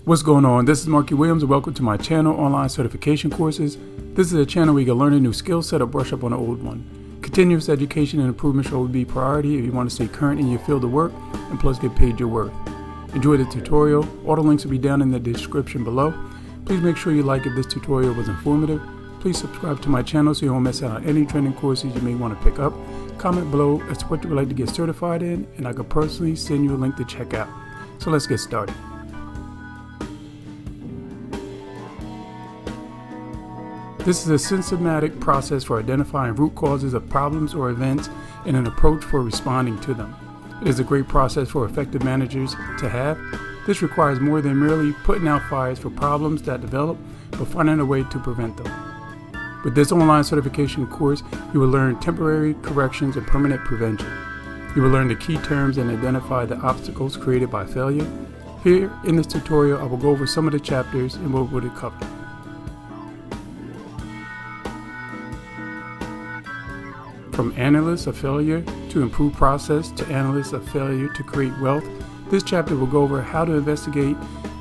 What's going on? This is Marky Williams and welcome to my channel, Online Certification Courses. This is a channel where you can learn a new skill set or brush up on an old one. Continuous education and improvement should always be a priority if you want to stay current in your field of work and plus get paid your worth. Enjoy the tutorial. All the links will be down in the description below. Please make sure you like if this tutorial was informative. Please subscribe to my channel so you won't miss out on any training courses you may want to pick up. Comment below as to what you would like to get certified in, and I could personally send you a link to check out. So let's get started. This is a systematic process for identifying root causes of problems or events and an approach for responding to them. It is a great process for effective managers to have. This requires more than merely putting out fires for problems that develop, but finding a way to prevent them. With this online certification course, you will learn temporary corrections and permanent prevention. You will learn the key terms and identify the obstacles created by failure. Here in this tutorial, I will go over some of the chapters and what would it cover. From analysts of failure to improve process to analysts of failure to create wealth, this chapter will go over how to investigate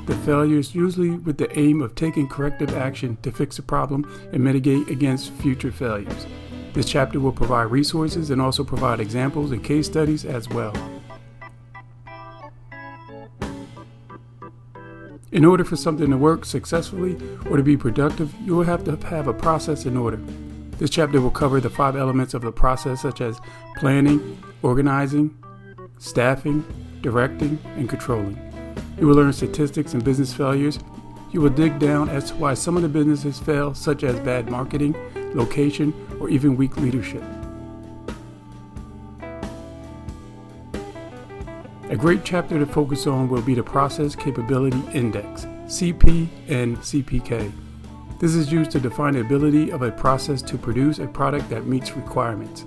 the failures, usually with the aim of taking corrective action to fix the problem and mitigate against future failures. This chapter will provide resources and also provide examples and case studies as well. In order for something to work successfully or to be productive, you will have to have a process in order. This chapter will cover the 5 elements of the process, such as planning, organizing, staffing, directing, and controlling. You will learn statistics and business failures. You will dig down as to why some of the businesses fail, such as bad marketing, location, or even weak leadership. A great chapter to focus on will be the Process Capability Index, CP and CPK. This is used to define the ability of a process to produce a product that meets requirements.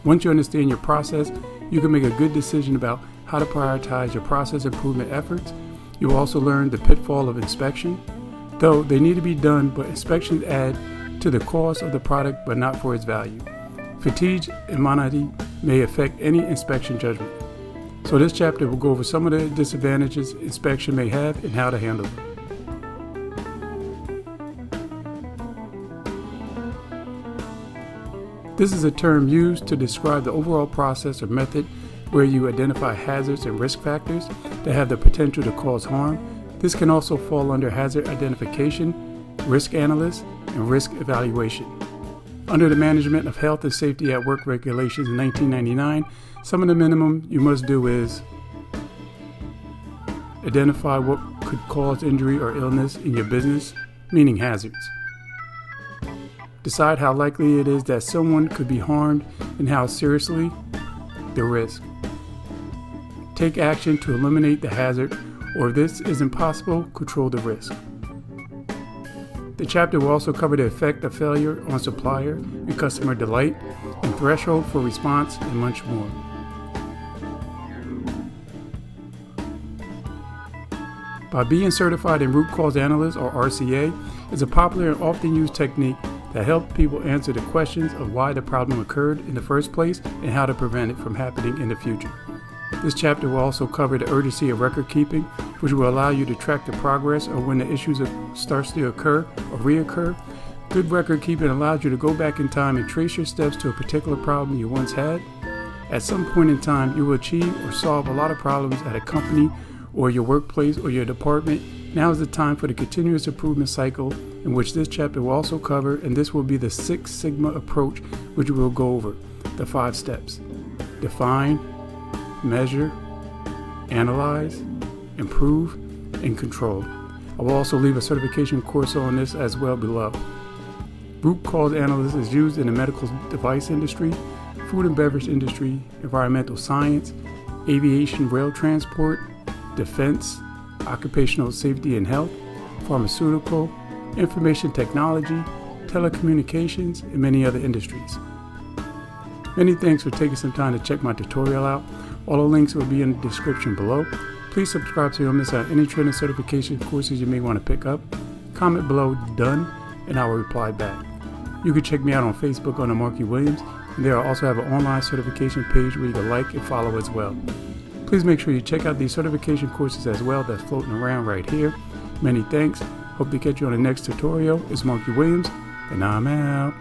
Once you understand your process, you can make a good decision about how to prioritize your process improvement efforts. You will also learn the pitfall of inspection, though they need to be done, but inspections add to the cost of the product but not for its value. Fatigue and monotony may affect any inspection judgment. So this chapter will go over some of the disadvantages inspection may have and how to handle them. This is a term used to describe the overall process or method where you identify hazards and risk factors that have the potential to cause harm. This can also fall under hazard identification, risk analysis, and risk evaluation. Under the Management of Health and Safety at Work regulations in 1999, some of the minimum you must do is identify what could cause injury or illness in your business, meaning hazards. Decide how likely it is that someone could be harmed and how seriously the risk. Take action to eliminate the hazard, or if this is impossible, control the risk. The chapter will also cover the effect of failure on supplier and customer delight, and threshold for response, and much more. By being certified in Root Cause Analyst, or RCA, is a popular and often used technique that help people answer the questions of why the problem occurred in the first place and how to prevent it from happening in the future. This chapter will also cover the urgency of record keeping, which will allow you to track the progress or when the issues starts to occur or reoccur. Good record keeping allows you to go back in time and trace your steps to a particular problem you once had. At some point in time, you will achieve or solve a lot of problems at a company or your workplace or your department. Now is the time for the continuous improvement cycle, in which this chapter will also cover, and this will be the 6 Sigma approach, which we will go over the 5 steps: define, measure, analyze, improve, and control. I will also leave a certification course on this as well below. Root cause analysis is used in the medical device industry, food and beverage industry, environmental science, aviation, rail transport, defense, occupational safety and health, pharmaceutical, information technology, telecommunications, and many other industries. Many thanks for taking some time to check my tutorial out. All the links will be in the description below. Please subscribe so you don't miss out on any training certification courses you may want to pick up. Comment below "done" and I will reply back. You can check me out on Facebook under Marky Williams, and there I also have an online certification page where you can like and follow as well. Please make sure you check out these certification courses as well that's floating around right here. Many thanks. Hope to catch you on the next tutorial. It's Marky Williams, and I'm out.